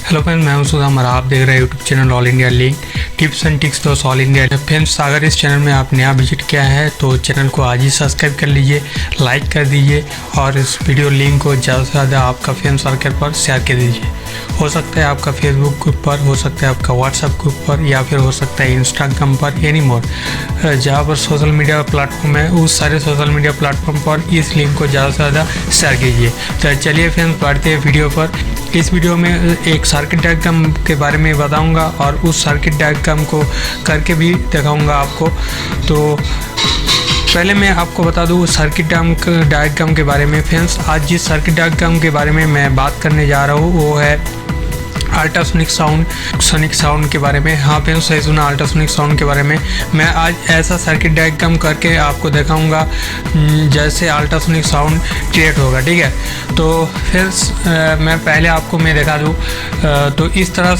Hello friends, मैं हूं सुधाम और आप देख रहे हैं YouTube channel all India link tips and tricks दोस्त ऑल इंडिया। फ्रेंड्स, अगर इस चैनल में आप नया विजिट किया है तो चैनल को आज ही सब्सक्राइब कर लीजिए, लाइक कर दीजिए और इस वीडियो लिंक को ज़्यादा से ज़्यादा आपका फ्रेंड सर्कल पर शेयर कर दीजिए। हो सकता है आपका फेसबुक ग्रुप पर, हो सकता है आपका व्हाट्सएप ग्रुप पर, या फिर हो सकता है इंस्टाग्राम पर, एनी मोर जहाँ पर सोशल मीडिया प्लेटफॉर्म है उस सारे सोशल मीडिया प्लेटफॉर्म पर इस लिंक को ज़्यादा से ज़्यादा शेयर कीजिए। तो चलिए फ्रेंड्स, बढ़ते हैं वीडियो पर। इस वीडियो में एक सर्किट डायग्राम के बारे में बताऊंगा और उस सर्किट डायग्राम को करके भी दिखाऊंगा आपको। तो पहले मैं आपको बता दूं सर्किट डायग्राम के बारे में। फ्रेंड्स, आज जिस सर्किट डायग्राम के बारे में मैं बात करने जा रहा हूँ वो है अल्ट्रासोनिक साउंड के बारे में। हाँ फ्रेंड्स, सही सुना, अल्ट्रासोनिक साउंड के बारे में मैं आज ऐसा सर्किट डायग्राम करके आपको दिखाऊंगा जैसे अल्ट्रासोनिक साउंड क्रिएट होगा। ठीक है, तो फ्रेंड्स मैं पहले आपको मैं दिखा दूँ। तो इस तरह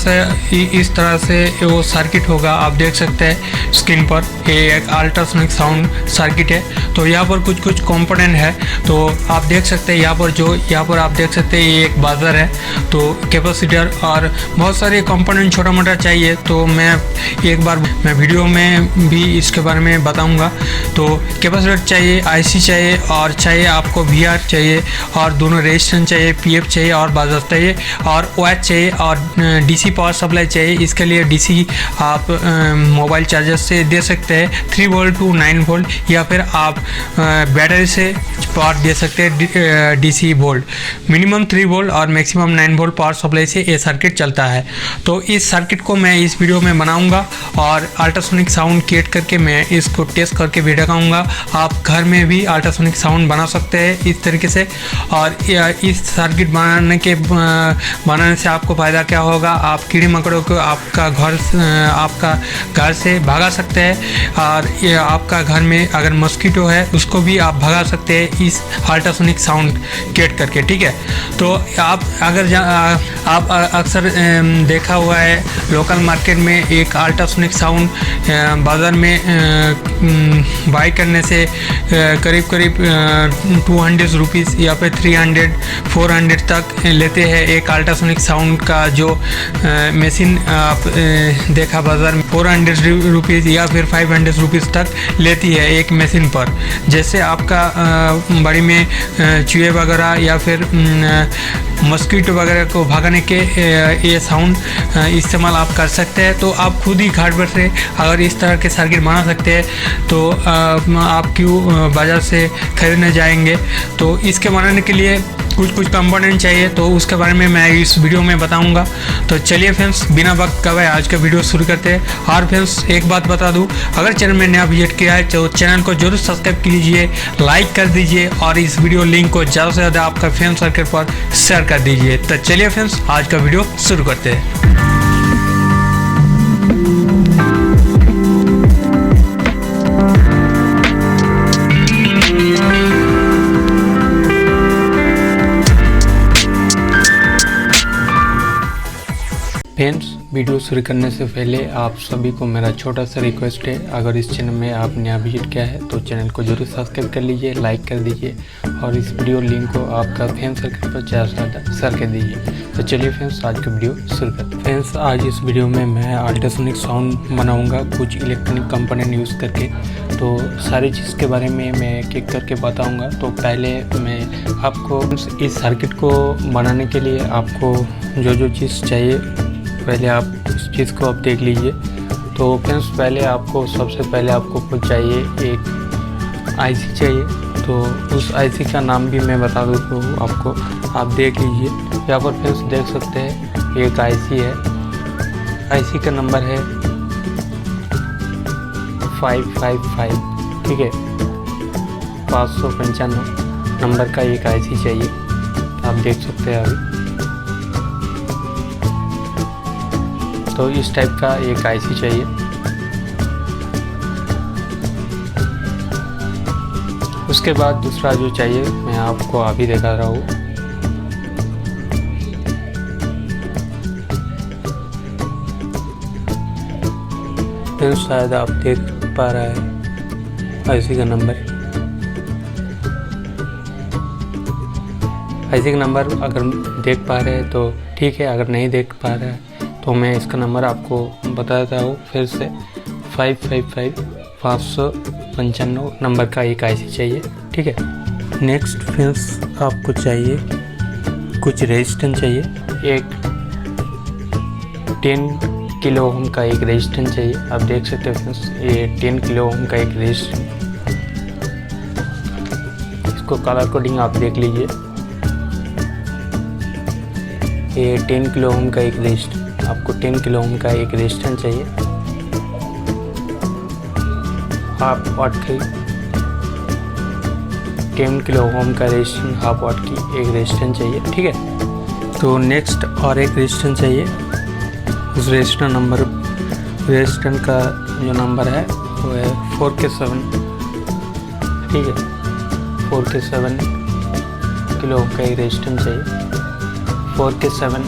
से वो सर्किट होगा। आप देख सकते हैं स्क्रीन पर, ये एक अल्ट्रासोनिक साउंड सर्किट है। तो यहाँ पर कुछ कंपोनेंट है। तो आप देख सकते हैं यहाँ पर आप देख सकते हैं ये एक बाज़र है, तो कैपेसिटर और बहुत सारे कंपोनेंट छोटा मोटा चाहिए। तो मैं एक बार मैं वीडियो में भी इसके बारे में बताऊंगा। तो कैपेसिटर चाहिए, आईसी चाहिए और चाहिए आपको वीआर चाहिए और दोनों रेजिस्टेंस चाहिए, पीएफ चाहिए और बाज़र चाहिए और ओएच चाहिए और डीसी पावर सप्लाई चाहिए। इसके लिए डीसी आप मोबाइल चार्जर से दे सकते हैं 3 वोल्ट टू 9 वोल्ट, या फिर आप बैटरी से पावर दे सकते हैं डीसी वोल्ट। मिनिमम 3 वोल्ट और मैक्सिमम 9 वोल्ट पावर सप्लाई से ये सर्किट चलता है। तो इस सर्किट को मैं इस वीडियो में बनाऊंगा और अल्ट्रासोनिक साउंड क्रिएट करके मैं इसको टेस्ट करके भी दिखाऊंगा। आप घर में भी अल्ट्रासोनिक साउंड बना सकते हैं इस तरीके से। और इस सर्किट बनाने से आपको फ़ायदा क्या होगा, आप कीड़े मकोड़ों को आपका घर से भगा सकते हैं और आपका घर में अगर मस्कीटो है उसको भी आप भगा सकते हैं इस अल्ट्रासोनिक साउंड क्रिएट करके। ठीक है, तो आप अक्सर देखा हुआ है लोकल मार्केट में एक अल्ट्रासोनिक साउंड बाज़ार में बाई करने से करीब 200 रुपीज़ या फिर 300-400 तक लेते हैं। एक अल्ट्रासोनिक साउंड का जो मशीन आप देखा बाज़ार में 400 रुपीज़ या फिर 500 रुपीज़ तक लेती है एक मशीन पर। जैसे आपका बड़ी में चूहे वगैरह या फिर मस्कीटो वगैरह को भगाने के ये साउंड इस्तेमाल आप कर सकते हैं। तो आप खुद ही घर पर से अगर इस तरह के सर्किट बना सकते हैं तो आप क्यों बाज़ार से खरीदने जाएंगे। तो इसके बनाने के लिए कुछ कंपोनेंट चाहिए, तो उसके बारे में मैं इस वीडियो में बताऊंगा। तो चलिए फ्रेंड्स, बिना वक्त गवाए आज का वीडियो शुरू करते हैं। और फ्रेंड्स एक बात बता दूं, अगर चैनल में नया विजिट किया है तो चैनल को जरूर सब्सक्राइब कीजिए, लाइक कर दीजिए और इस वीडियो लिंक को ज़्यादा से ज़्यादा आपका फ्रेंड सर्कल पर शेयर कर दीजिए। तो चलिए फ्रेंड्स, आज का वीडियो शुरू करते हैं। फ्रेंड्स, वीडियो शुरू करने से पहले आप सभी को मेरा छोटा सा रिक्वेस्ट है, अगर इस चैनल में आप नया विजिट किया है तो चैनल को जरूर सब्सक्राइब कर लीजिए, लाइक कर दीजिए और इस वीडियो लिंक को आपका फ्रेंड सर्कल पर ज़्यादा से ज़्यादा शेयर कर दीजिए। तो चलिए फ्रेंड्स, आज का वीडियो शुरू करते हैं। फ्रेंड्स, आज इस वीडियो में मैं अल्ट्रासोनिक साउंड बनाऊँगा कुछ इलेक्ट्रॉनिक कंपोनेंट यूज़ करके। तो सारी चीज़ के बारे में मैं एक एक करके बताऊँगा। तो पहले मैं आपको इस सर्किट को बनाने के लिए आपको जो चीज़ चाहिए पहले आप उस चीज़ को आप देख लीजिए। तो फ्रेंड्स, सबसे पहले आपको कुछ चाहिए, एक आईसी चाहिए। तो उस आईसी का नाम भी मैं बता दूँ तो आपको, आप देख लीजिए। यहाँ पर फ्रेंड्स देख सकते हैं एक आईसी है, आईसी का नंबर है 555। ठीक है, 595 नंबर का एक आईसी चाहिए, आप देख सकते हैं अभी। तो इस टाइप का एक आईसी चाहिए। उसके बाद दूसरा जो चाहिए मैं आपको अभी दिखा रहा हूँ। फिर शायद आप देख पा रहे हैं आईसी का नंबर आईसी का नंबर अगर देख पा रहे हैं तो ठीक है, अगर नहीं देख पा रहे हैं तो मैं इसका नंबर आपको बता देता हूँ फिर से। 555 नंबर का एक आईसी चाहिए, ठीक है। नेक्स्ट फ्रेंड्स आपको चाहिए कुछ रेजिस्टेंस चाहिए, एक 10 किलो ओम का एक रेजिस्टेंस चाहिए। आप देख सकते हैं फ्रेंड्स, ये 10 किलो ओम का एक रेजिस्टेंस, इसको कलर कोडिंग आप देख लीजिए। ये 10 किलो ओम का एक रेजिस्टेंस, आपको 10 किलो ओम का एक रेजिस्टेंस चाहिए। हाफ वाट की 10 किलो ओम का रेजिस्टेंस, हाफ वाट की एक रेजिस्टेंस चाहिए, ठीक है। तो नेक्स्ट और एक रेजिस्टेंस चाहिए। उस रेजिस्टेंस का जो नंबर है वो है 4K7, ठीक है। 4K7 किलो ओम का एक रेजिस्टेंस चाहिए, 4K7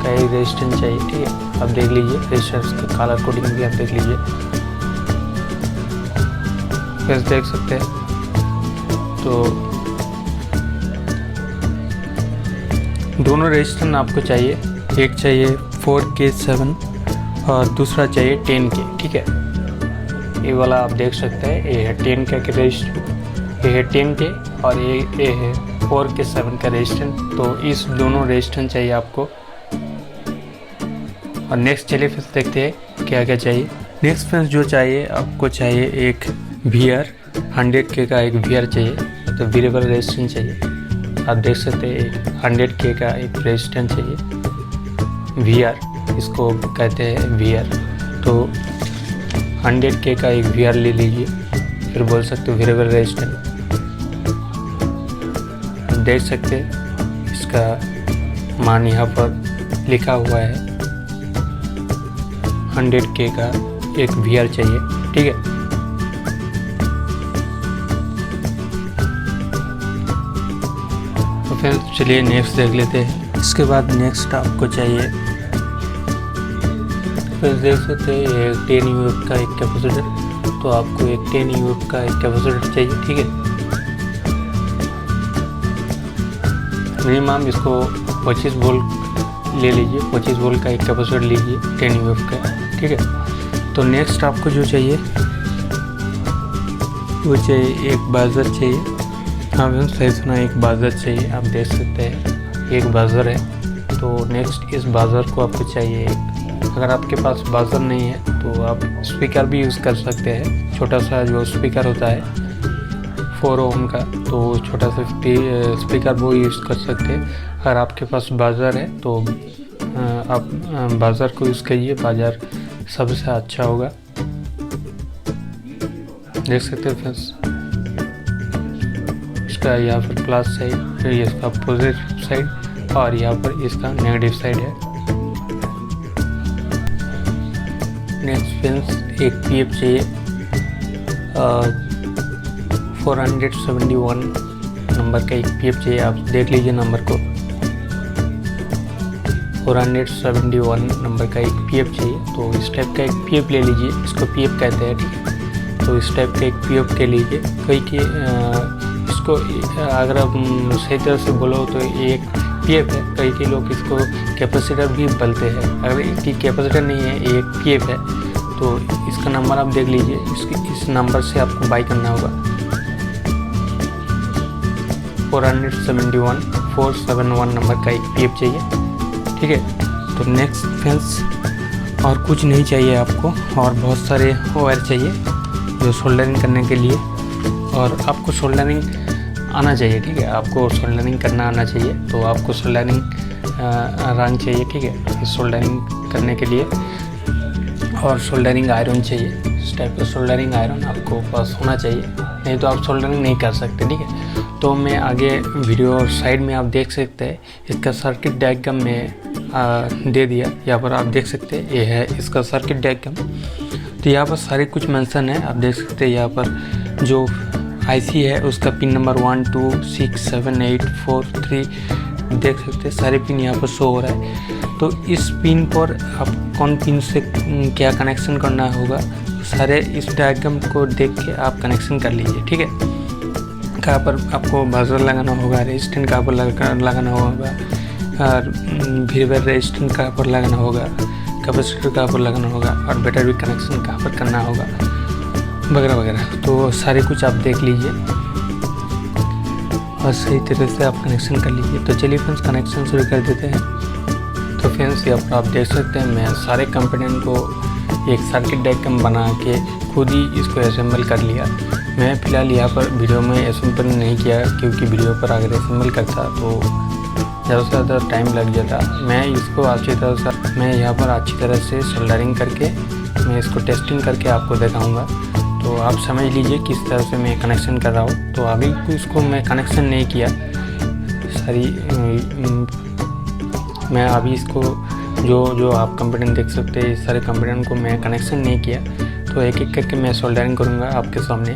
का एक रेजिस्टेंस चाहिए, ठीक है। आप देख लीजिए रेजिस्टेंस का कलर कोडिंग भी आप देख लीजिए, फिर देख सकते हैं। तो दोनों रेजिस्टेंस आपको चाहिए, एक चाहिए 4K7 और दूसरा चाहिए 10K, ठीक है। ये वाला आप देख सकते हैं, ये है 10K का रेजिस्टेंस, ये है 10K और ये है 4K7 का रेजिस्टेंस। तो इस दोनों रेजिस्टेंस चाहिए आपको। और नेक्स्ट चलिए फिर देखते हैं क्या क्या चाहिए। नेक्स्ट फ्रेंड्स जो चाहिए आपको चाहिए एक VR 100K का एक VR चाहिए, तो वेरिएबल रेजिस्टेंस चाहिए। आप देख सकते हैं 100K का एक रेजिस्टेंस चाहिए, VR इसको कहते हैं VR। तो 100K का एक VR ले लीजिए, फिर बोल सकते हो वेरिएबल रेजिस्टेंस। देख सकते हैं इसका मान यहाँ पर लिखा हुआ है, 100K का एक VR चाहिए, ठीक है। तो फिर चलिए नेक्स्ट देख लेते हैं। इसके बाद नेक्स्ट आपको चाहिए, फिर देख सकते हैं ये 10 UF का एक कैपेसिटर। तो आपको एक 10 UF का एक कैपेसिटर चाहिए, ठीक है। मिनिमम इसको 25 वोल्ट ले लीजिए, 25 वोल्ट का एक कैपेसिटर लीजिए 10 UF का, ठीक है। तो नेक्स्ट आपको जो चाहिए वो चाहिए एक बाजर चाहिए। हाँ मैम सही सुना, एक बाजर चाहिए। आप देख सकते हैं एक बाजर है। तो नेक्स्ट इस बाजर को आपको चाहिए एक। अगर आपके पास बाजर नहीं है तो आप स्पीकर भी यूज़ कर सकते हैं, छोटा सा जो स्पीकर होता है 4 ओम का, तो छोटा सा स्पीकर वो यूज़ कर सकते हैं। अगर आपके पास बाजर है तो आप बाजर को यूज़ करिए, बाजार सबसे अच्छा होगा। देख सकते हैं फ्रेंड्स, इसका यहाँ पर प्लस साइड, फिर इसका पॉजिटिव साइड और यहाँ पर इसका नेगेटिव साइड है। नेक्स्ट फ्रेंड्स एक PF चाहिए, 471 नंबर का एक PF चाहिए। आप देख लीजिए नंबर को, 471 नंबर का एक PF चाहिए। तो इस टाइप का एक PF ले लीजिए, इसको PF कहते हैं, ठीक है। तो इस टाइप का एक PF के लीजिए। कई के इसको अगर आप सही तरह से बोलो तो एक PF है, कई लोग इसको कैपेसिटर भी बोलते हैं। अगर इसकी कैपेसिटर नहीं है, ये एक PF है। तो इसका नंबर आप देख लीजिए, इस नंबर से आपको बाई करना होगा। 471 नंबर का एक PF चाहिए, ठीक है। तो नेक्स्ट फ्रेंड्स और कुछ नहीं चाहिए आपको, और बहुत सारे वायर चाहिए जो सोल्डरिंग करने के लिए, और आपको सोल्डरिंग आना चाहिए, ठीक है। आपको सोल्डरिंग करना आना चाहिए। तो आपको सोल्डरिंग रंग चाहिए, ठीक है, सोल्डरिंग करने के लिए। और सोल्डरिंग आयरन चाहिए, इस टाइप का सोल्डरिंग आयरन आपको पास होना चाहिए, नहीं तो आप सोल्डरिंग नहीं कर सकते, ठीक है। तो मैं आगे वीडियो और साइड में आप देख सकते हैं इसका सर्किट डायग्राम में दे दिया। यहाँ पर आप देख सकते हैं ये है इसका सर्किट डायग्राम। तो यहाँ पर सारे कुछ मेंशन है, आप देख सकते हैं। यहाँ पर जो IC है उसका पिन नंबर 1 2 6 7 8 4 3 देख सकते हैं, सारे पिन यहाँ पर शो हो रहा है। तो इस पिन पर आप कौन पिन से क्या कनेक्शन करना होगा, सारे इस डायग्राम को देख के आप कनेक्शन कर लीजिए, ठीक है। कहाँ पर आपको बजर लगाना होगा, रेजिस्टेंट कहाँ पर लगाना होगा, और वेरिएबल रेजिस्टेंट कहाँ पर लगाना होगा, कैपेसिटर कहाँ पर लगाना होगा, और बैटरी कनेक्शन कहाँ पर करना होगा, वगैरह वगैरह। तो सारे कुछ आप देख लीजिए और सही तरह से आप कनेक्शन कर लीजिए। तो चलिए फ्रेंड्स कनेक्शन शुरू कर देते हैं। तो फ्रेंड्स यहाँ पर आप देख सकते हैं मैं सारे कंपोनेंट को एक सर्किट डायग्राम बना के खुद ही इसको असेंबल कर लिया। मैं फ़िलहाल यहाँ पर वीडियो में असेंबल नहीं किया, क्योंकि वीडियो पर अगर असेंबल करता तो ज़्यादा से ज़्यादा टाइम लग जाता। मैं इसको अच्छी तरह से यहाँ पर अच्छी तरह से सोल्डरिंग करके मैं इसको टेस्टिंग करके आपको दिखाऊंगा। तो आप समझ लीजिए किस तरह से मैं कनेक्शन कर रहा हूँ। तो अभी इसको मैं कनेक्शन नहीं किया मैं अभी इसको जो आप कंपोनेंट देख सकते हैं, इस सारे कंपोनेंट को मैं कनेक्शन नहीं किया। तो एक एक करके मैं सोल्डरिंग करूँगा आपके सामने।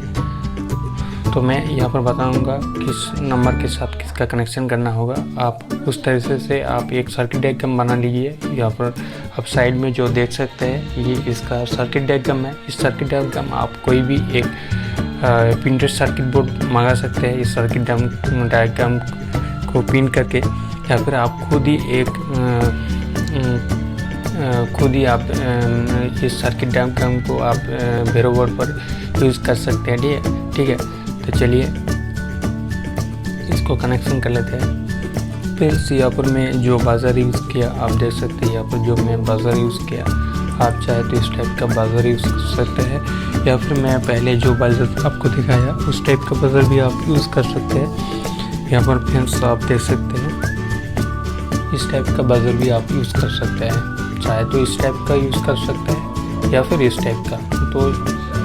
तो मैं यहाँ पर बताऊँगा किस नंबर के साथ किसका कनेक्शन करना होगा। आप उस तरह से आप एक सर्किट डायग्राम बना लीजिए। यहाँ पर आप साइड में जो देख सकते हैं ये इसका सर्किट डायग्राम है। इस सर्किट डायग्राम आप कोई भी एक प्रिंटेड सर्किट बोर्ड मंगा सकते हैं। इस सर्किट डायग्राम को प्रिंट करके या फिर आप खुद ही आप इस सर्किट डायग्राम को आप वेरो बोर्ड पर यूज़ कर सकते हैं। ठीक है। तो चलिए इसको कनेक्शन कर लेते हैं। फिर यहाँ पर मैं जो बाज़र यूज़ किया आप देख सकते हैं। यहाँ पर जो मैं बाज़र यूज़ किया, आप चाहे तो इस टाइप का बाज़र यूज़ कर सकते हैं, या फिर मैं पहले जो बाज़र आपको दिखाया उस टाइप का बाज़र भी आप यूज़ कर सकते हैं। यहाँ पर फ्रेंड्स आप देख सकते हैं इस टाइप का बाज़र भी आप यूज़ कर सकते हैं। चाहे तो इस टाइप का यूज़ कर सकते हैं या फिर इस टाइप का, तो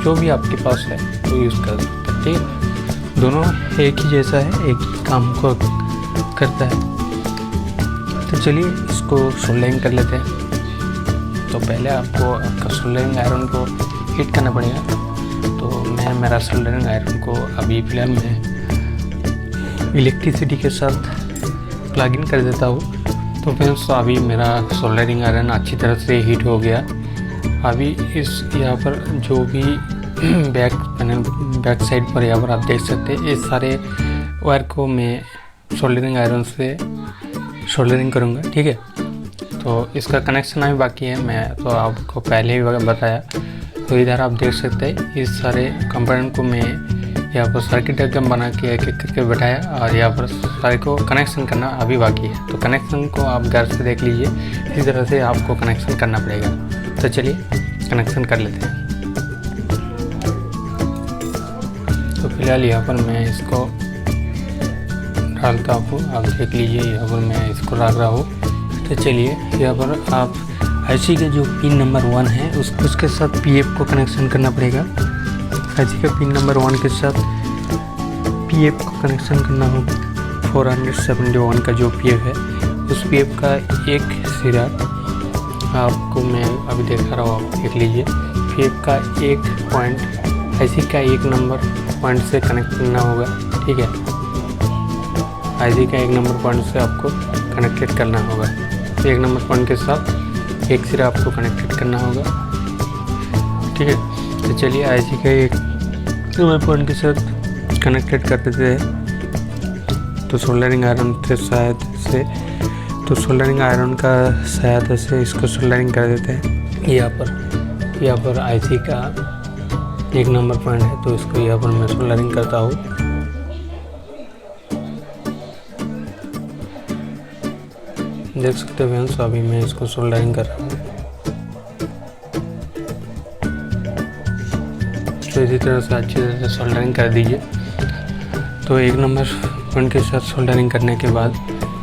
जो भी आपके पास है तो यूज़ कर सकते हैं। ठीक है। दोनों एक ही जैसा है, एक ही काम को करता है। तो चलिए इसको सोल्डरिंग कर लेते हैं। तो पहले आपको आपका सोल्डरिंग आयरन को हीट करना पड़ेगा। तो मैं मेरा सोल्डरिंग आयरन को अभी फ़िलहाल मैं इलेक्ट्रिसिटी के साथ प्लग इन कर देता हूँ। तो फ्रेंड्स अभी मेरा सोल्डरिंग आयरन अच्छी तरह से हीट हो गया। अभी इस यहाँ पर जो भी बैक साइड पर यहाँ पर आप देख सकते हैं इस सारे वायर को मैं सोल्डरिंग आयरन से सोल्डरिंग करूँगा। ठीक है। तो इसका कनेक्शन अभी बाकी है, मैं तो आपको पहले ही बताया। तो इधर आप देख सकते हैं इस सारे कंपोनेंट को मैं यहाँ पर सर्किट डायग्राम बना के एक एक करके बैठाया, और यहाँ पर सारे को कनेक्शन करना अभी बाकी है। तो कनेक्शन को आप घर से देख लीजिए, इसी तरह से आपको कनेक्शन करना पड़ेगा। तो चलिए कनेक्शन कर लेते हैं। तो फिलहाल यहाँ पर मैं इसको डालता हूँ, आप देख लीजिए यहाँ पर मैं इसको डाल रहा हूँ। तो चलिए यहाँ पर आप IC के जो पिन नंबर 1 है उसके साथ PF को कनेक्शन करना पड़ेगा। IC का पिन नंबर 1 के साथ PF को कनेक्शन करना होगा। 471 का जो PF है उस PF का एक सिरा आपको मैं अभी दिखा रहा हूँ, आप देख लीजिए। PF का एक पॉइंट IC का एक नंबर पॉइंट से कनेक्ट करना होगा। ठीक है। IC का एक नंबर पॉइंट से आपको कनेक्टेड करना होगा। तो एक नंबर पॉइंट के साथ एक सिरा आपको कनेक्टेड करना होगा। ठीक है। तो चलिए IC का एक नंबर पॉइंट के साथ कनेक्टेड कर देते हैं। तो सोल्डरिंग आयरन के सहायता से सोल्डरिंग आयरन का सहायता से इसको सोल्डरिंग कर देते हैं। यहाँ पर IC का एक नंबर पॉइंट है, तो इसको यहाँ पर मैं सोल्डरिंग करता हूँ। देख सकते हैं फ्रेंड्स अभी मैं इसको सोल्डरिंग कर रहा हूँ। तो इसी तरह से अच्छी तरह से सोल्डरिंग कर दीजिए। तो एक नंबर पॉइंट के साथ सोल्डरिंग करने के बाद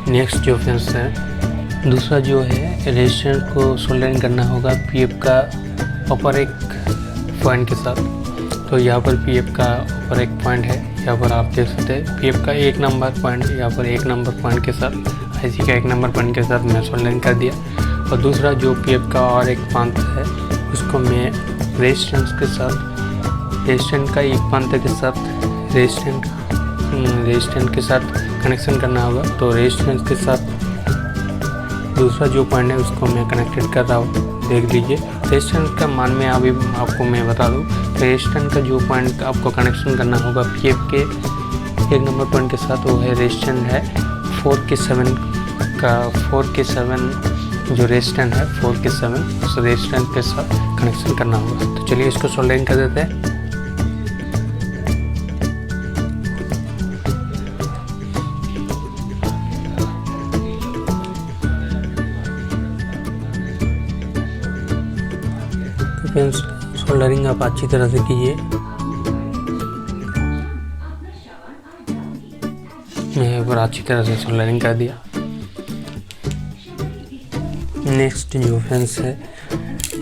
नेक्स्ट जो फ्रेंड्स है दूसरा जो है रेजिस्टेंस को सोल्डरिंग करना होगा PF का ऊपर एक पॉइंट के साथ। तो यहाँ पर PF का ऊपर एक पॉइंट है, यहाँ पर आप देख सकते हैं PF का एक नंबर पॉइंट, यहाँ पर एक नंबर पॉइंट के साथ IC का एक नंबर पॉइंट के साथ मैं सोल्डरिंग कर दिया। और दूसरा जो PF का और एक पॉइंट है उसको मैं रेजिस्टेंस के साथ रेजिस्टेंट का एक पॉइंट के साथ रेजिस्टेंट के साथ कनेक्शन करना होगा। तो रेजिस्टेंस के साथ दूसरा जो पॉइंट है उसको मैं कनेक्टेड कर रहा हूँ, देख लीजिए। रेजिस्टेंस का मान में अभी आपको मैं बता दूँ, रेजिस्टेंस का जो पॉइंट आपको कनेक्शन करना होगा PF के 1 नंबर पॉइंट के साथ वो है रेजिस्टेंस है 4 के 7 का, 4 के 7 जो रेजिस्टेंस है 4 के 7 उस रेजिस्टेंस के साथ कनेक्शन करना होगा। तो चलिए इसको सोल्डरिंग कर देते हैं। फ्रेंड्स सोल्डरिंग आप अच्छी तरह से कीजिए। मैं पर अच्छी तरह से सोल्डरिंग कर दिया। नेक्स्ट जो फ्रेंड्स है,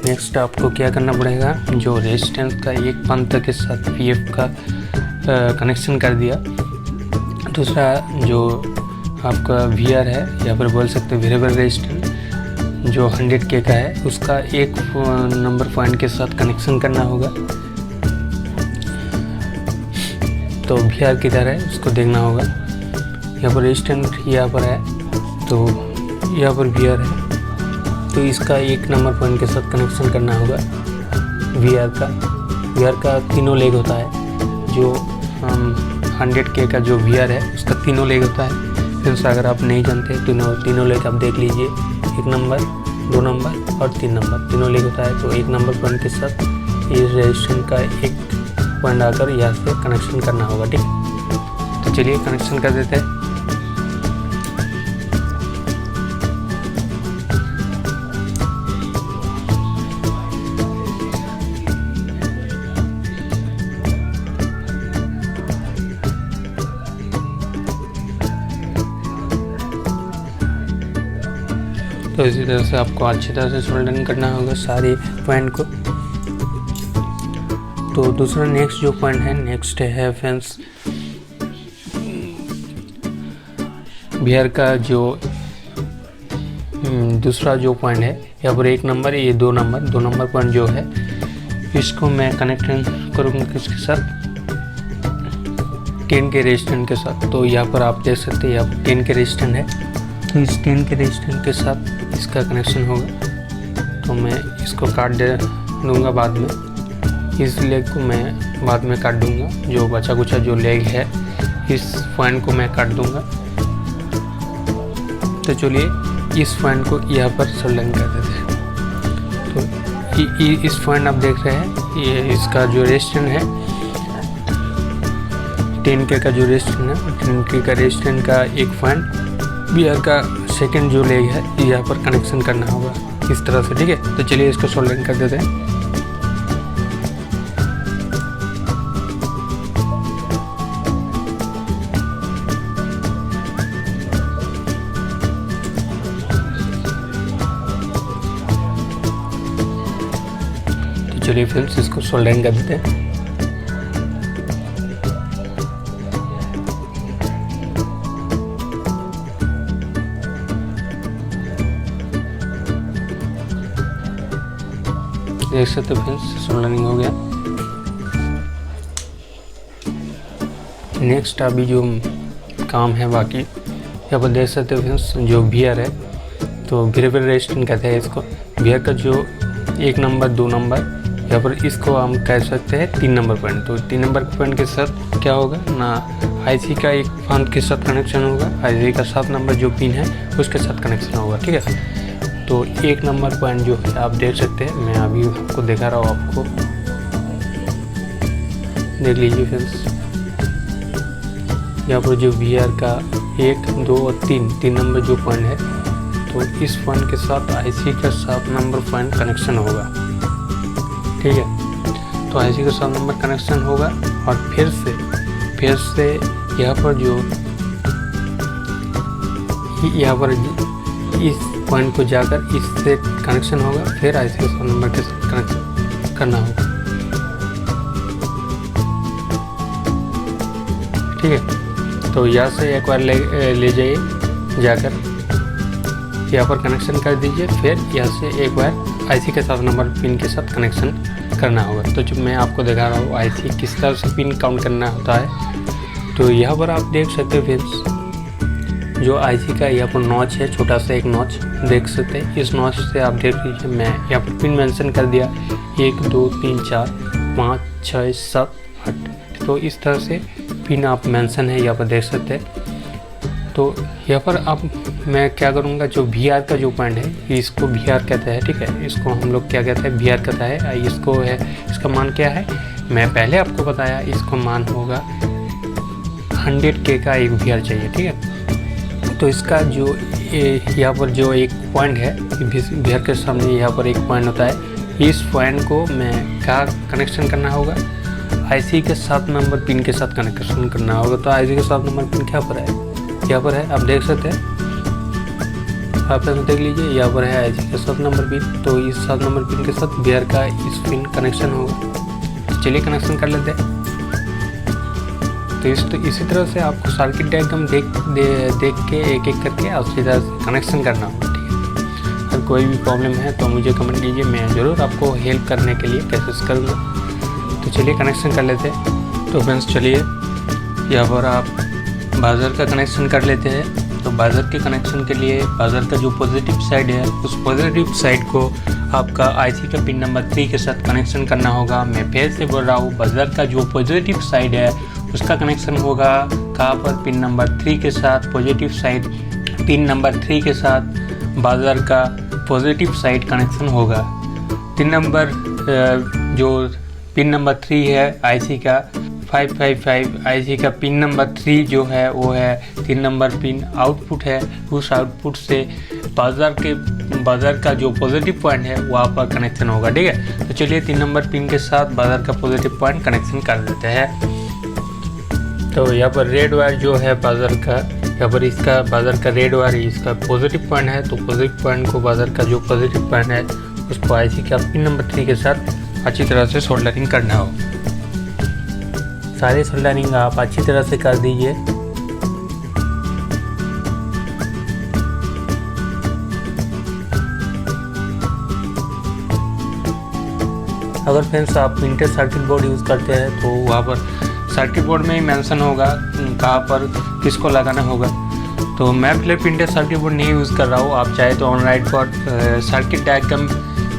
नेक्स्ट आपको क्या करना पड़ेगा, जो रेजिस्टेंस का एक पंथ के साथ पीएफ का कनेक्शन कर दिया। दूसरा जो आपका वीआर है या फिर बोल सकते हैं वेरिएबल रेजिस्टेंस जो 100K का है उसका एक नंबर पॉइंट के साथ कनेक्शन करना होगा। तो वीआर किधर है उसको देखना होगा। यहाँ पर रेजिस्टेंस यहाँ पर है तो यहाँ पर वीआर है, तो इसका एक नंबर पॉइंट के साथ कनेक्शन करना होगा वीआर का। वीआर का तीनों लेग होता है, जो 100K का जो वीआर है उसका तीनों लेग होता है। फ्रेंड्स अगर आप नहीं जानते तो तीनों लेग आप देख लीजिए, 1 नंबर 2 नंबर और 3 नंबर तीनों लेग होता है। तो एक नंबर पॉइंट के साथ इस रेजिस्टेंस का एक पॉइंट आकर यहाँ से कनेक्शन करना होगा। ठीक, तो चलिए कनेक्शन कर देते हैं। तो इसी तरह से आपको अच्छी तरह से सोल्डरिंग करना होगा सारे पॉइंट को। तो दूसरा नेक्स्ट जो पॉइंट है, नेक्स्ट है फ्रेंड्स वीआर का जो दूसरा जो पॉइंट है, यहाँ पर 1 नंबर, ये 2 नंबर पॉइंट जो है इसको मैं कनेक्ट करूँगा किसके साथ, 10 के रेजिस्टेंस के साथ। तो यहाँ पर आप देख सकते हैं यहाँ 10 के रेजिस्टेंस है, तो इस 10 के रेजिस्टेंस के साथ इसका कनेक्शन होगा। तो मैं इसको काट दे दूँगा बाद में, इस लेग को मैं बाद में काट दूँगा। जो बचा कुचा जो लेग है इस पॉइंट को मैं काट दूँगा। तो चलिए इस पॉइंट को यहाँ पर सोल्डरिंग कर देते हैं। तो इस पॉइंट आप देख रहे हैं, ये इसका जो रेजिस्टेंस है 10K का जो रेजिस्टेंस है, 10K का रेजिस्टेंस का एक पॉइंट वीआर का सेकंड जो लेग है यहाँ पर कनेक्शन करना होगा इस तरह से। ठीक है, तो चलिए इसको सोल्डरिंग कर देते हैं। तो चलिए फ्रेंड्स इसको सोल्डरिंग कर देते हैं। देख सकते हो फ्रेंड्स सोल्डरिंग हो गया। नेक्स्ट अभी जो काम है बाकी, यहाँ पर देख सकते हो फ्रेंड्स जो वीआर है, तो वेरिएबल रेजिस्टेंस कहते हैं इसको। वीआर का जो 1 नंबर 2 नंबर, यहाँ पर इसको हम कह सकते हैं 3 नंबर पॉइंट। तो 3 नंबर पॉइंट के साथ क्या होगा ना, आईसी का एक पॉइंट के साथ कनेक्शन होगा, आईसी का 7 नंबर जो पिन है उसके साथ कनेक्शन होगा। ठीक है, तो 1 नंबर पॉइंट जो है आप देख सकते हैं, मैं अभी आपको दिखा रहा हूँ, आपको देख लीजिए फ्रेंड्स। यहाँ पर जो वीआर का 1 2 और 3 नंबर जो पॉइंट है, तो इस पॉइंट के साथ आईसी का 7 नंबर पॉइंट कनेक्शन होगा। ठीक है, तो आईसी का 7 नंबर कनेक्शन होगा और फिर से यहाँ पर जो यहाँ पर इस पॉइंट को जाकर इससे कनेक्शन होगा, फिर आईसी के 7 नंबर के साथ कनेक्शन करना होगा। ठीक है, तो यहाँ से एक बार ले जाइए, जाकर यहाँ पर कनेक्शन कर दीजिए, फिर यहाँ से एक बार आईसी के 7 नंबर पिन के साथ कनेक्शन करना होगा। तो जो मैं आपको दिखा रहा हूँ आईसी किस तरह से पिन काउंट करना होता है। तो यहाँ पर आप देख सकते हो फ्रेंड्स जो आईसी का यहाँ पर नॉच है, छोटा सा एक नॉच देख सकते हैं। इस नॉच से आप देख लीजिए, मैं यहाँ पर पिन मेंशन कर दिया 1 2 3 4 5 6 7 8। तो इस तरह से पिन आप मेंशन है यहाँ पर देख सकते हैं। तो यहाँ पर अब मैं क्या करूँगा, जो VR का जो पॉइंट है इसको VR कहते हैं, ठीक है, इसको हम लोग क्या कहते हैं, VR कहता है। इसको है, इसका मान क्या है मैं पहले आपको बताया, इसको मान होगा 100K का एक VR चाहिए, ठीक है। तो इसका जो यहाँ पर जो एक पॉइंट है VR के सामने यहाँ पर एक पॉइंट होता है, इस पॉइंट को मैं क्या कनेक्शन करना होगा, IC के 7 नंबर पिन के साथ कनेक्शन करना होगा। तो IC के 7 नंबर पिन क्या पर है, यहाँ पर है, आप देख सकते हैं, आप देख लीजिए, यहाँ पर है IC का 7 नंबर पिन। तो इस 7 नंबर पिन के साथ VR का इस पिन कनेक्शन होगा। तो चलिए कनेक्शन कर लेते हैं। तो इसी तरह से आपको सर्किट डायग्राम देख के एक एक करके उसी तरह से कनेक्शन करना होगा, ठीक है। अगर कोई भी प्रॉब्लम है तो मुझे कमेंट कीजिए, मैं ज़रूर आपको हेल्प करने के लिए कोशिश करूँगा। तो चलिए कनेक्शन कर लेते हैं। तो फ्रेंड्स चलिए यहाँ पर आप बाज़र का कनेक्शन कर लेते हैं। तो बाज़र के कनेक्शन के लिए बाज़र का जो पॉजिटिव साइड है उस पॉजिटिव साइड को आपका IC का पिन नंबर 3 के साथ कनेक्शन करना होगा। मैं फिर से बोल रहा हूँ, बाज़र का जो पॉजिटिव साइड है उसका कनेक्शन होगा कहाँ पर, पिन नंबर 3 के साथ। पॉजिटिव साइड पिन नंबर 3 के साथ बाज़र का पॉजिटिव साइड कनेक्शन होगा। 3 नंबर जो पिन नंबर 3 है IC का 555 IC का पिन नंबर 3 जो है वो है 3 नंबर पिन आउटपुट है। उस आउटपुट से बाज़र का जो पॉजिटिव पॉइंट है वहाँ पर कनेक्शन होगा, ठीक है। तो चलिए 3 नंबर पिन के साथ बाज़र का पॉजिटिव पॉइंट कनेक्शन कर देते हैं। तो यहाँ पर रेड वायर जो है बाज़र का, यहाँ पर इसका बाज़र का रेड वायर इसका पॉजिटिव पॉइंट है। तो पॉजिटिव पॉइंट को बाज़र का जो पॉजिटिव पॉइंट है उसको IC का पिन नंबर 3 के साथ अच्छी तरह से सोल्डरिंग करना हो। सारी सोल्डरिंग आप अच्छी तरह से कर दीजिए। अगर फ्रेंड्स आप प्रिंटेड सर्किट बोर्ड यूज़ करते हैं तो वहाँ पर सर्किट बोर्ड में ही मेंशन होगा कहाँ पर किसको लगाना होगा। तो मैं फिलहाल प्रिंटेड सर्किट बोर्ड नहीं यूज़ कर रहा हूँ। आप चाहे तो ऑनलाइन पर सर्किट डायग्राम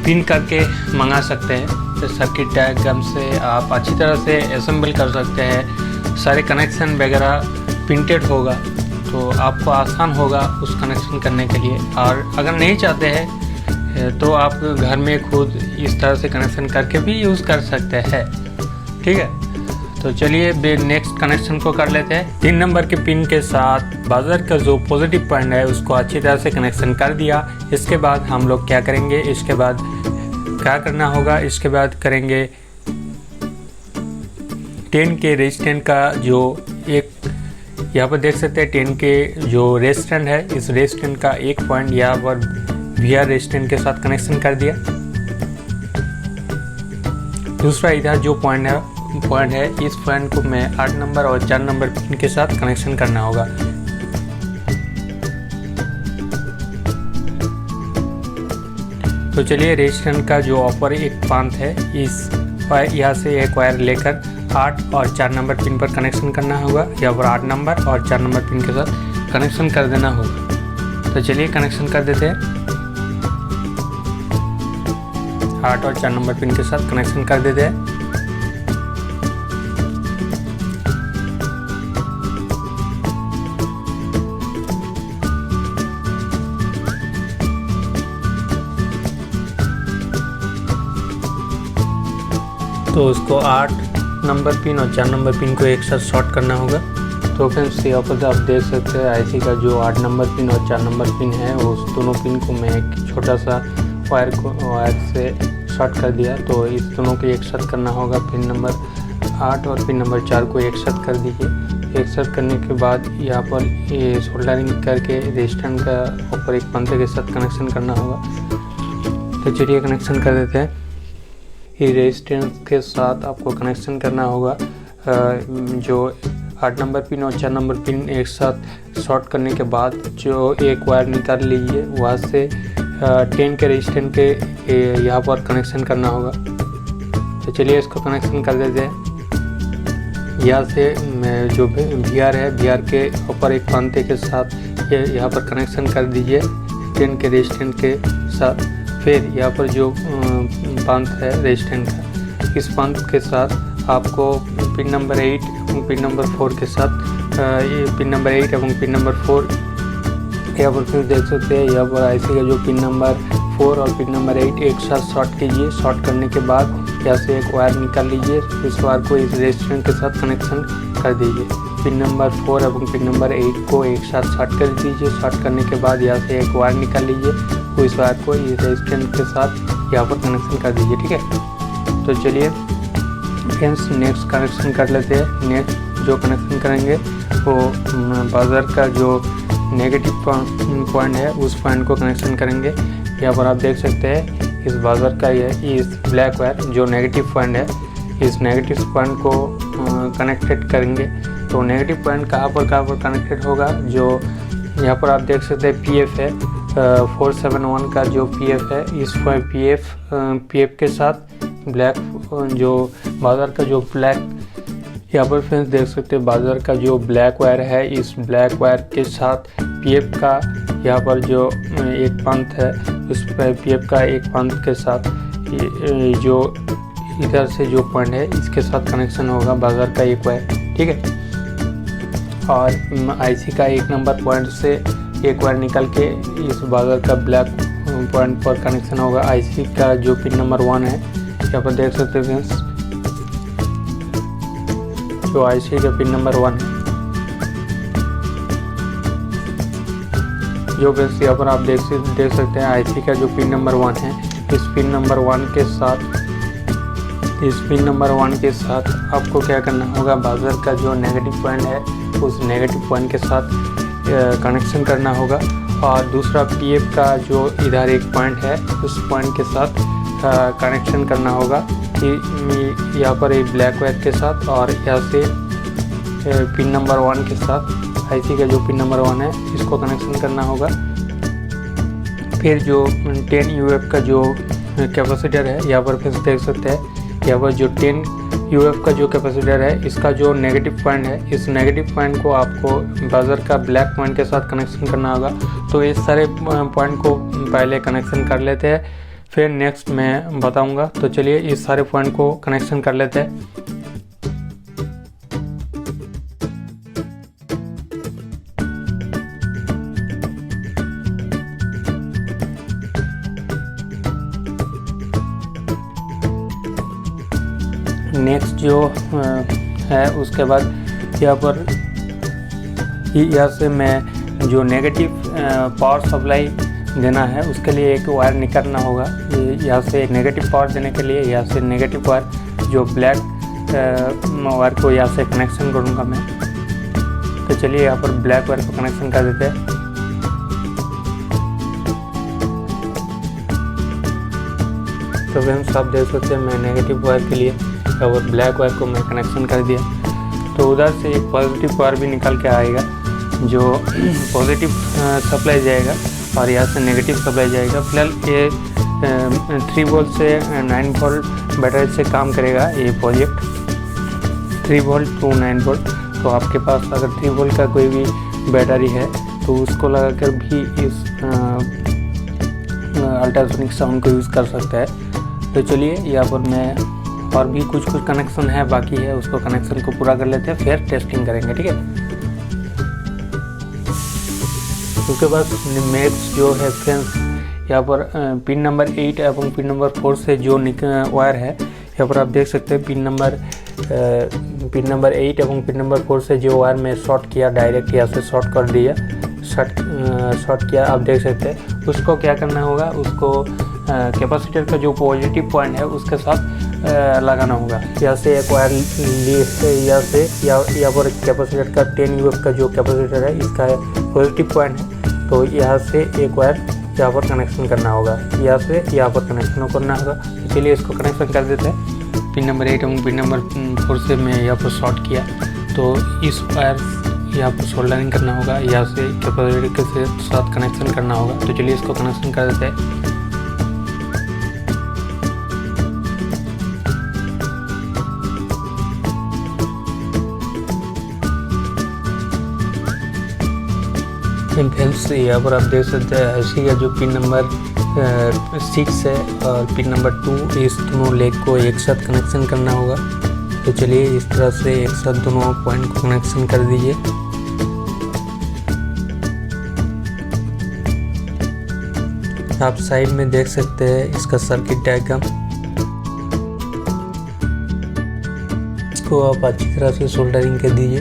प्रिंट करके मंगा सकते हैं। तो सर्किट डायग्राम से आप अच्छी तरह से असेंबल कर सकते हैं। सारे कनेक्शन वगैरह प्रिंटेड होगा तो आपको आसान होगा उस कनेक्शन करने के लिए। और अगर नहीं चाहते हैं तो आप घर में खुद इस तरह से कनेक्शन करके भी यूज़ कर सकते हैं, ठीक है। तो चलिए नेक्स्ट कनेक्शन को कर लेते हैं। 3 नंबर के पिन के साथ बाज़र का जो पॉजिटिव पॉइंट है उसको अच्छी तरह से कनेक्शन कर दिया। इसके बाद हम लोग क्या करेंगे, इसके बाद क्या करना होगा, इसके बाद करेंगे 10 के रेजिस्टेंस का जो एक यहाँ पर देख सकते हैं 10 के जो रेजिस्टेंस है, इस रेजिस्टेंस का एक पॉइंट यहाँ पर VR रेजिस्टेंस के साथ कनेक्शन कर दिया। दूसरा इधर जो पॉइंट है इस पॉइंट को मैं 8 नंबर और 4 नंबर पिन के साथ कनेक्शन करना होगा। तो चलिए रेजिस्टेंस का जो अपर एक पांत है इस यहाँ से एक वायर लेकर 8 और 4 नंबर पिन पर कनेक्शन करना होगा। यहाँ पर 8 नंबर और 4 नंबर पिन के साथ कनेक्शन कर देना होगा। तो चलिए कनेक्शन कर देते हैं। 8 और 4 नंबर पिन के साथ कनेक्शन कर देते हैं। तो उसको 8 नंबर पिन और 4 नंबर पिन को एक साथ शॉर्ट करना होगा। तो फ्रेंड्स यहाँ पर आप देख सकते हैं IC का जो 8 नंबर पिन और 4 नंबर पिन है उस दोनों पिन को मैं एक छोटा सा वायर से शॉर्ट कर दिया। तो इस दोनों को एक साथ करना होगा। पिन नंबर 8 और पिन नंबर 4 को एक साथ कर दीजिए। एक साथ करने के बाद यहाँ पर ये सोल्डरिंग करके रेजिस्टेंस का ऊपर एक पंखे के साथ कनेक्शन करना होगा। तो चलिए कनेक्शन कर देते हैं। ये रेजिस्टेंस के साथ आपको कनेक्शन करना होगा। जो 8 नंबर पिन और 4 नंबर पिन एक साथ शॉर्ट करने के बाद जो एक वायर निकाल लीजिए, वहाँ से 10 के रेजिस्टेंस के यहाँ पर कनेक्शन करना होगा। तो चलिए इसको कनेक्शन कर देते हैं। यहाँ से जो VR है, VR के ऊपर एक पंखे के साथ यहाँ पर कनेक्शन कर दीजिए 10 के रेजिस्टेंस के साथ। फिर यहाँ पर जो पंथ है रेजिस्टेंस का, इस पंथ के साथ आपको पिन नंबर 8 पिन नंबर 4 के साथ ये पिन नंबर 8 एवं पिन नंबर 4 यहाँ पर फिर देख सकते हैं। यहाँ पर आईसी का जो पिन नंबर 4 और पिन नंबर 8 एक साथ शॉर्ट कीजिए। शॉर्ट करने के बाद यहाँ से एक वायर निकाल लीजिए। इस वायर को इस रेजिस्टेंस के साथ कनेक्शन कर दीजिए। पिन नंबर 4 एवं पिन नंबर 8 को एक साथ शॉर्ट कर दीजिए। शॉर्ट करने के बाद यहाँ से एक वायर निकाल लीजिए। तो इस वायर को इस रेजिस्टेंस के साथ यहाँ पर कनेक्शन कर दीजिए। ठीक है, तो चलिए फ्रेंड्स नेक्स्ट कनेक्शन कर लेते हैं। नेक्स्ट जो कनेक्शन करेंगे वो बाज़र का जो नेगेटिव पॉइंट है उस पॉइंट को कनेक्शन करेंगे। यहाँ पर आप देख सकते हैं इस बाज़र का इस ब्लैक वायर जो नेगेटिव पॉइंट है, इस नेगेटिव पॉइंट को कनेक्टेड करेंगे। तो नेगेटिव पॉइंट कहाँ पर कनेक्टेड होगा, जो यहाँ पर आप देख सकते हैं पीएफ है 471 का जो पीएफ है, इस पीएफ के साथ ब्लैक जो बाज़र का जो ब्लैक यहाँ पर फ्रेंड्स देख सकते हैं बाज़र का जो ब्लैक वायर है, इस ब्लैक वायर के साथ पीएफ का यहाँ पर जो एक पंथ है उस पीएफ का एक पंथ के साथ जो इधर से जो पॉइंट है इसके साथ कनेक्शन होगा बाज़र का एक वायर। ठीक है, और आईसी का 1 नंबर पॉइंट से एक वायर निकल के इस बाज़र का ब्लैक पॉइंट पर कनेक्शन होगा। आईसी का जो पिन नंबर 1 है यहाँ पर देख सकते हैं फ्रेंड्स, जो आईसी का पिन नंबर 1 है, जो फ्रेंड्स यहाँ पर आप देख सकते हैं आईसी का जो पिन नंबर 1 है, इस पिन नंबर 1 के साथ आपको क्या करना होगा, बाज़र का जो नेगेटिव पॉइंट है उस नेगेटिव पॉइंट के साथ कनेक्शन करना होगा। और दूसरा पीएफ का जो इधर एक पॉइंट है उस पॉइंट के साथ कनेक्शन करना होगा यहाँ पर एक ब्लैक वायर के साथ, और यहाँ से पिन नंबर 1 के साथ आईसी का जो पिन नंबर 1 है इसको कनेक्शन करना होगा। फिर जो 10 यूएफ का जो कैपेसिटर है यहाँ पर फिर देख सकते हैं, यहाँ पर जो 10 यूएफ का जो कैपेसिटर है इसका जो नेगेटिव पॉइंट है, इस नेगेटिव पॉइंट को आपको बाज़र का ब्लैक पॉइंट के साथ कनेक्शन करना होगा। तो इस सारे पॉइंट को पहले कनेक्शन कर लेते हैं, फिर नेक्स्ट मैं बताऊंगा। तो चलिए इस सारे पॉइंट को कनेक्शन कर लेते हैं। नेक्स्ट जो है उसके बाद यहाँ से मैं जो नेगेटिव पावर सप्लाई देना है उसके लिए एक वायर निकालना होगा। यहाँ से नेगेटिव पावर देने के लिए यहाँ से नेगेटिव वायर जो ब्लैक वायर को यहाँ से कनेक्शन करूँगा मैं। तो चलिए यहाँ पर ब्लैक वायर को कनेक्शन कर देते हैं। तो फ्रेंड्स आप देख सकते हैं मैं नेगेटिव वायर के लिए और ब्लैक वायर को मैं कनेक्शन कर दिया। तो उधर से एक पॉजिटिव वायर भी निकल के आएगा जो पॉजिटिव सप्लाई जाएगा और यहाँ से नेगेटिव सप्लाई जाएगा। फिलहाल ये 3 वोल्ट से 9 वोल्ट बैटरी से काम करेगा ये प्रोजेक्ट, 3 वोल्ट टू 9 वोल्ट। तो आपके पास अगर 3 वोल्ट का कोई भी बैटरी है तो उसको लगाकर भी इस अल्ट्रासोनिक साउंड को यूज़ कर सकता है। तो चलिए यहाँ पर मैं और भी कुछ कनेक्शन है बाकी है, उसको कनेक्शन को पूरा कर लेते हैं, फिर टेस्टिंग करेंगे। ठीक है, उसके बाद नेक्स्ट जो है फ्रेंड्स यहाँ पर पिन नंबर 8 एवं पिन नंबर 4 से जो वायर है यहाँ पर आप देख सकते हैं पिन नंबर 8 एवं पिन नंबर 4 से जो वायर में शॉर्ट किया, डायरेक्ट यहाँ से शॉर्ट कर दिया, शॉर्ट किया आप देख सकते हैं। उसको क्या करना होगा, उसको कैपेसिटर का जो पॉजिटिव पॉइंट है उसके साथ लगाना होगा। यहाँ से एक वायर यहाँ पर कैपेसिटर का 10 यूएफ का जो कैपेसिटर है इसका पॉजिटिव पॉइंट है, तो यहाँ से एक वायर यहाँ पर कनेक्शन करना होगा, यहाँ से यहाँ पर कनेक्शन करना होगा। तो चलिए इसको कनेक्शन कर देते हैं। पिन नंबर 8 और पिन नंबर 4 से मैं यहाँ पर शॉर्ट किया, तो इस वायर यहाँ पर सोल्डरिंग करना होगा, यहाँ से कैपेसिटर के साथ कनेक्शन करना होगा। तो चलिए इसको कनेक्शन कर देते हैं। फ्रेंड्स यहाँ पर आप देख सकते हैं आईसी का जो पिन नंबर 6 है और पिन नंबर 2 इस दोनों लेग को एक साथ कनेक्शन करना होगा। तो चलिए इस तरह से एक साथ दोनों पॉइंट को कनेक्शन कर दीजिए। आप साइड में देख सकते हैं इसका सर्किट डायग्राम। इसको आप अच्छी तरह से सोल्डरिंग कर दीजिए।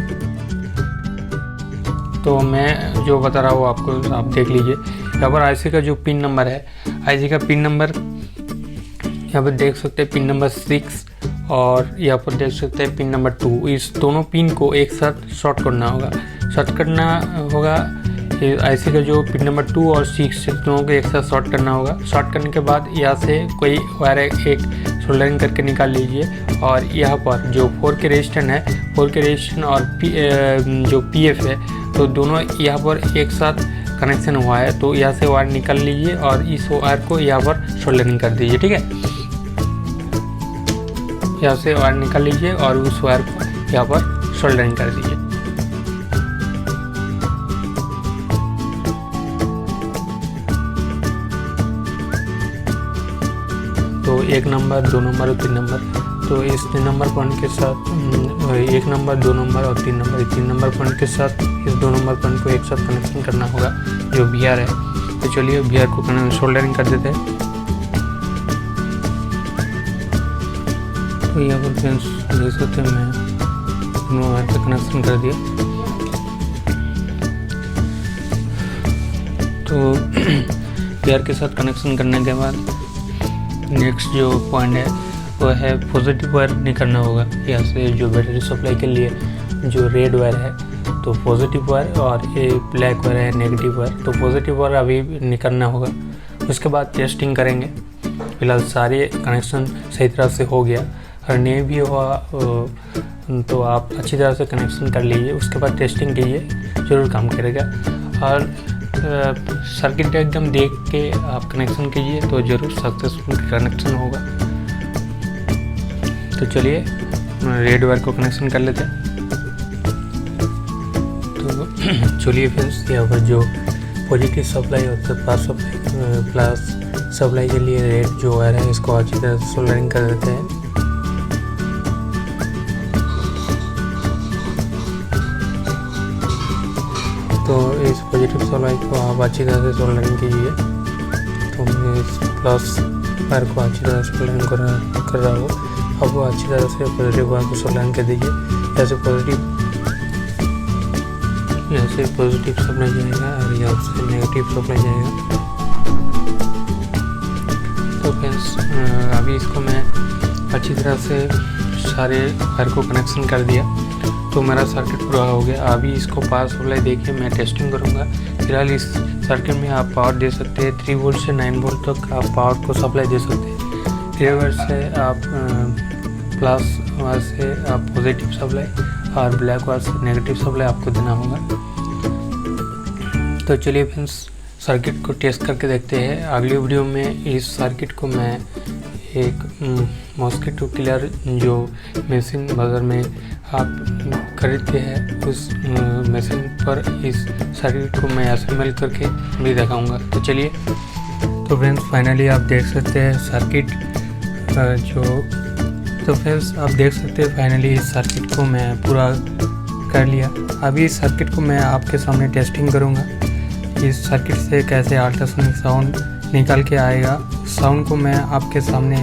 तो मैं जो बता रहा हूँ आपको आप देख लीजिए। यहाँ पर आईसी का जो पिन नंबर है, आईसी का पिन नंबर यहाँ पर देख सकते हैं, पिन नंबर 6 और यहाँ पर देख सकते हैं पिन नंबर 2। इस दोनों पिन को एक साथ शॉर्ट करना होगा। शॉर्ट करना होगा आईसी का जो पिन नंबर 2 और 6 दोनों को एक साथ शॉर्ट करना होगा। शॉर्ट करने के बाद यहाँ से कोई वायर एक सोल्डरिंग करके निकाल लीजिए और यहाँ पर जो 4 के रेजिस्टेंस है, 4 के रेजिस्टेंस और जो पीएफ है, तो दोनों यहाँ पर एक साथ कनेक्शन हुआ है। तो यहाँ से वायर निकाल लीजिए और इस वायर को यहाँ पर सोल्डरिंग कर दीजिए। ठीक है, यहाँ से वायर निकाल लीजिए और उस वायर को यहाँ पर सोल्डरिंग कर दीजिए। तो 1 नंबर, 2 नंबर और 3 नंबर, तो इस 3 नंबर पॉइंट के साथ 1 नंबर, 2 नंबर और 3 नंबर, 3 नंबर पॉइंट के साथ इस 2 नंबर पॉइंट को एक साथ कनेक्शन करना होगा जो VR है। तो चलिए VR को सोल्डरिंग कर देते हैं। तो यहाँ पर फ्रेंड्स देख सकते हैं मैं दोनों वायर का कनेक्शन कर दिया। तो VR के साथ कनेक्शन करने के बाद नेक्स्ट जो पॉइंट है वो है पॉजिटिव वायर निकालना होगा। यहाँ से जो बैटरी सप्लाई के लिए जो रेड वायर है, तो पॉजिटिव वायर, और ये ब्लैक वायर है नेगेटिव वायर। तो पॉजिटिव वायर अभी निकालना होगा। उसके बाद टेस्टिंग करेंगे। फिलहाल सारे कनेक्शन सही तरह से हो गया, और नहीं भी हुआ तो आप अच्छी तरह से कनेक्शन कर लीजिए। उसके बाद टेस्टिंग कीजिए, ज़रूर काम करेगा। और सर्किट डायग्राम देख के आप कनेक्शन कीजिए तो ज़रूर सक्सेसफुल कनेक्शन होगा। तो चलिए रेड वायर को कनेक्शन कर लेते हैं। तो चलिए फ्रेंड्स, यहाँ पर जो पॉजिटिव सप्लाई होता है, प्लस सप्लाई के लिए रेड जो वायर है, इसको अच्छी तरह से सोल्डरिंग कर देते हैं। तो इस पॉजिटिव सप्लाई को आप अच्छी तरह से सोल्डरिंग कीजिए। तो मैं इस प्लस वायर को अच्छी तरह से सोल्डरिंग कर रहा हूँ। अब वो अच्छी तरह से पॉजिटिव वायर को सोल्डरिंग कर दीजिए। यहाँ से पॉजिटिव सप्लाई जाएगा और यहाँ से नेगेटिव सप्लाई जाएगा। तो फ्रेंड्स अभी इसको मैं अच्छी तरह से सारे वायर को कनेक्शन कर दिया। तो मेरा सर्किट पूरा हो गया। अभी इसको पावर सप्लाई देखिए, मैं टेस्टिंग करूँगा। फिलहाल इस सर्किट में आप पावर दे सकते हैं 3 वोल्ट से 9 वोल्ट तक आप पावर को सप्लाई दे सकते हैं। 3 वोल्ट से आप प्लस वायर से आप पॉजिटिव सप्लाई और ब्लैक वायर से नेगेटिव सप्लाई आपको देना होगा। तो चलिए फ्रेंड्स सर्किट को टेस्ट करके देखते हैं। अगली वीडियो में इस सर्किट को मैं एक मॉस्किटो किलर जो मशीन बाज़ार में आप खरीदते हैं, उस मशीन पर इस सर्किट को मैं असेंबल करके भी दिखाऊंगा। तो चलिए, तो फ्रेंड्स फाइनली आप देख सकते हैं सर्किट आप देख सकते हैं फाइनली इस सर्किट को मैं पूरा कर लिया। अभी इस सर्किट को मैं आपके सामने टेस्टिंग करूंगा। इस सर्किट से कैसे अल्ट्रासोनिक साउंड निकल के आएगा, साउंड को मैं आपके सामने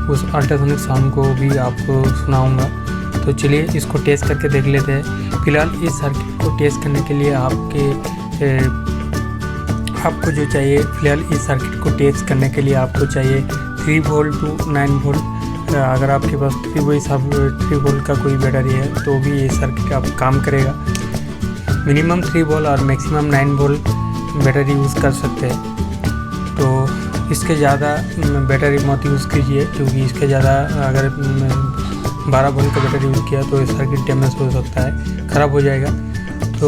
उस अल्ट्रासोनिक साउंड को भी आपको सुनाऊंगा। तो चलिए इसको टेस्ट करके देख लेते हैं। फिलहाल इस सर्किट को टेस्ट करने के लिए आपको जो चाहिए, फिलहाल इस सर्किट को टेस्ट करने के लिए आपको चाहिए 3 वोल्ट टू 9 वोल्ट। अगर आपके पास 3 वोल्ट का कोई बैटरी है तो भी ये सर्किट आप काम करेगा। मिनिमम 3 वोल्ट और मैक्सिमम 9 वोल्ट बैटरी यूज़ कर सकते हैं। तो इसके ज़्यादा बैटरी मत यूज़ कीजिए, क्योंकि इसके ज़्यादा अगर 12 वोल्ट का बैटरी यूज़ किया तो सर्किट डैमेज हो सकता है, ख़राब हो जाएगा। तो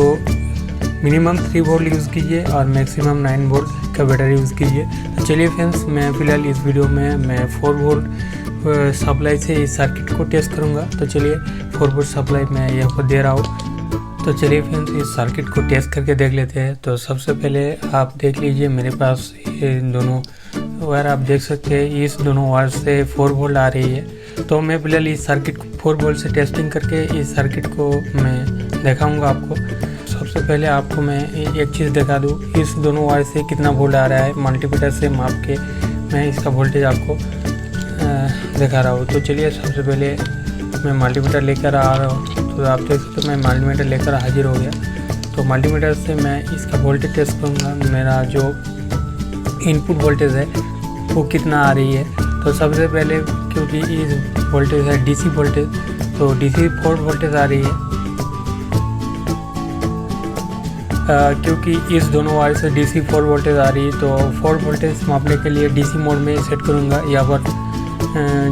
मिनिमम 3 वोल्ट यूज़ कीजिए और मैक्सिमम 9 वोल्ट का बैटरी यूज़ कीजिए। तो चलिए फ्रेंड्स, मैं फ़िलहाल इस वीडियो में मैं 4 वोल्ट सप्लाई से इस सर्किट को टेस्ट करूँगा। तो चलिए 4 वोल्ट सप्लाई मैं यहाँ पर दे रहा हूँ। तो चलिए फ्रेंड्स इस सर्किट को टेस्ट करके देख लेते हैं। तो सबसे पहले आप देख लीजिए मेरे पास ये दोनों वायर आप देख सकते हैं, इस दोनों वायर से 4 वोल्ट आ रही है। तो मैं फिलहाल इस सर्किट को 4 वोल्ट से टेस्टिंग करके इस सर्किट को मैं दिखाऊंगा आपको। सबसे पहले आपको मैं एक चीज़ दिखा दूँ, इस दोनों वायर से कितना वोल्ट आ रहा है मल्टीमीटर से माप के मैं इसका वोल्टेज आपको दिखा रहा हूँ। तो चलिए सबसे पहले मैं मल्टीमीटर लेकर आ रहा हूँ। तो आप देख सकते हो मैं मल्टीमीटर लेकर हाजिर हो गया। तो मल्टीमीटर से मैं इसका वोल्टेज टेस्ट करूँगा, मेरा जो इनपुट वोल्टेज है वो कितना आ रही है। तो सबसे पहले क्योंकि इस वोल्टेज है डीसी वोल्टेज, तो डीसी 4 वोल्टेज आ रही है। क्योंकि इस दोनों वायर से डीसी 4 वोल्टेज आ रही है, तो 4 वोल्टेज मापने के लिए डीसी मोड में सेट करूँगा। यहाँ पर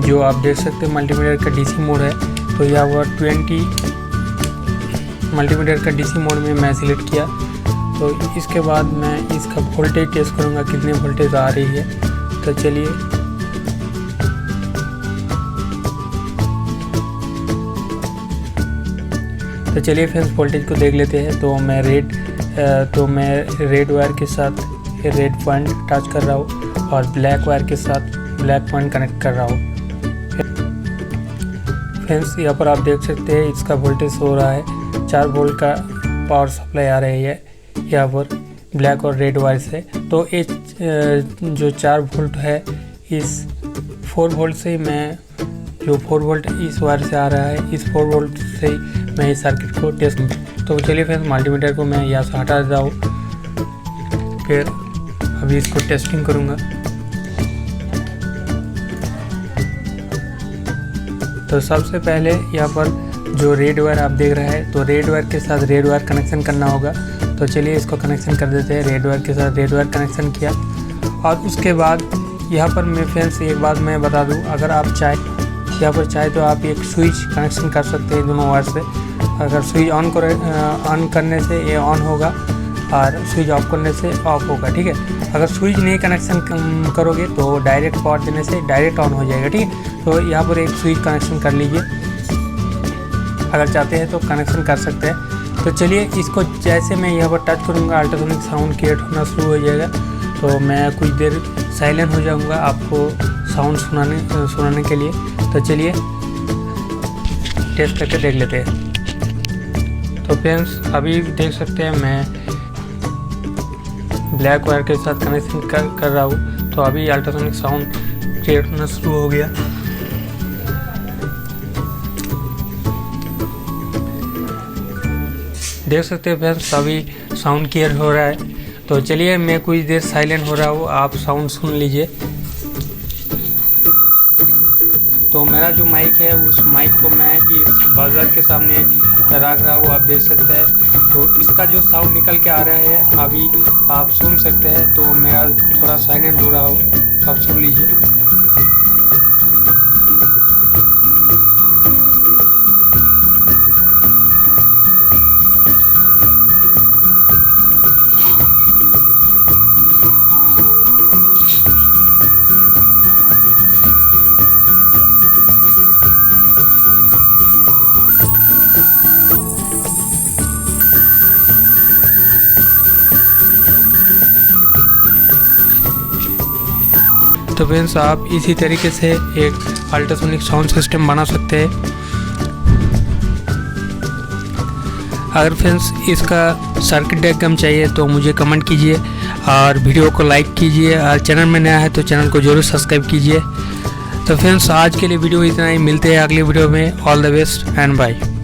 जो आप देख सकते हैं मल्टीमीटर का डीसी मोड है, तो यहाँ पर 20 मल्टीमीटर का डीसी मोड में मैं सिलेक्ट किया। तो इसके बाद मैं इसका वोल्टेज टेस्ट करूँगा कितने वोल्टेज आ रही है। तो चलिए फ्रेंड्स वोल्टेज को देख लेते हैं। तो मैं रेड वायर के साथ रेड पॉइंट टच कर रहा हूँ और ब्लैक वायर के साथ ब्लैक पॉइंट कनेक्ट कर रहा हूँ। फ्रेंड्स यहाँ पर आप देख सकते हैं इसका वोल्टेज हो रहा है 4 वोल्ट का पावर सप्लाई आ रही है यहाँ पर ब्लैक और रेड वायर से। तो ये जो 4 वोल्ट है इस 4 वोल्ट से मैं जो 4 वोल्ट इस वायर से आ रहा है, इस 4 वोल्ट से ही मैं इस सर्किट को टेस्ट। तो चलिए फ्रेंड्स मल्टीमीटर को मैं यहाँ से हटा देता हूँ, फिर अभी इसको टेस्टिंग करूँगा। तो सबसे पहले यहाँ पर जो रेड वायर आप देख रहे हैं, तो रेड वायर के साथ रेड वायर कनेक्शन करना होगा। तो चलिए इसको कनेक्शन कर देते हैं। रेड वायर के साथ रेड वायर कनेक्शन किया और उसके बाद यहाँ पर मैं फ्रेंड्स एक बात मैं बता दूँ, अगर आप यहाँ पर चाहे तो आप एक स्विच कनेक्शन कर सकते हैं दोनों वायर से। अगर स्विच ऑन करने से ये ऑन होगा और स्विच ऑफ करने से ऑफ होगा, ठीक है। अगर स्विच नहीं कनेक्शन करोगे तो डायरेक्ट पावर देने से डायरेक्ट ऑन हो जाएगा, ठीक है। तो यहाँ पर एक स्विच कनेक्शन कर लीजिए, अगर चाहते हैं तो कनेक्शन कर सकते हैं। तो चलिए इसको जैसे मैं यहाँ पर टच करूँगा अल्ट्रासोनिक साउंड क्रिएट होना शुरू हो जाएगा। तो मैं कुछ देर साइलेंट हो जाऊँगा आपको साउंड सुनाने के लिए। तो चलिए टेस्ट करके देख लेते हैं। तो फ्रेंड्स अभी देख सकते हैं मैं ब्लैक वायर के साथ कनेक्शन कर रहा हूँ। तो अभी अल्ट्रासोनिक साउंड क्रिएट होना शुरू हो गया। देख सकते हैं फ्रेंड्स अभी साउंड क्लियर हो रहा है। तो चलिए मैं कुछ देर साइलेंट हो रहा हूँ, आप साउंड सुन लीजिए। तो मेरा जो माइक है उस माइक को मैं इस बजर के सामने रख रहा हूँ, आप देख सकते हैं। तो इसका जो साउंड निकल के आ रहा है अभी आप सुन सकते हैं। तो मैं थोड़ा साइलेंट हो रहा हूँ, आप सुन लीजिए। तो फ्रेंड्स आप इसी तरीके से एक अल्ट्रासोनिक साउंड सिस्टम बना सकते हैं। अगर फ्रेंड्स इसका सर्किट डायग्राम चाहिए तो मुझे कमेंट कीजिए और वीडियो को लाइक कीजिए और चैनल में नया है तो चैनल को जरूर सब्सक्राइब कीजिए। तो फ्रेंड्स आज के लिए वीडियो इतना ही, मिलते हैं अगले वीडियो में। All the best and bye.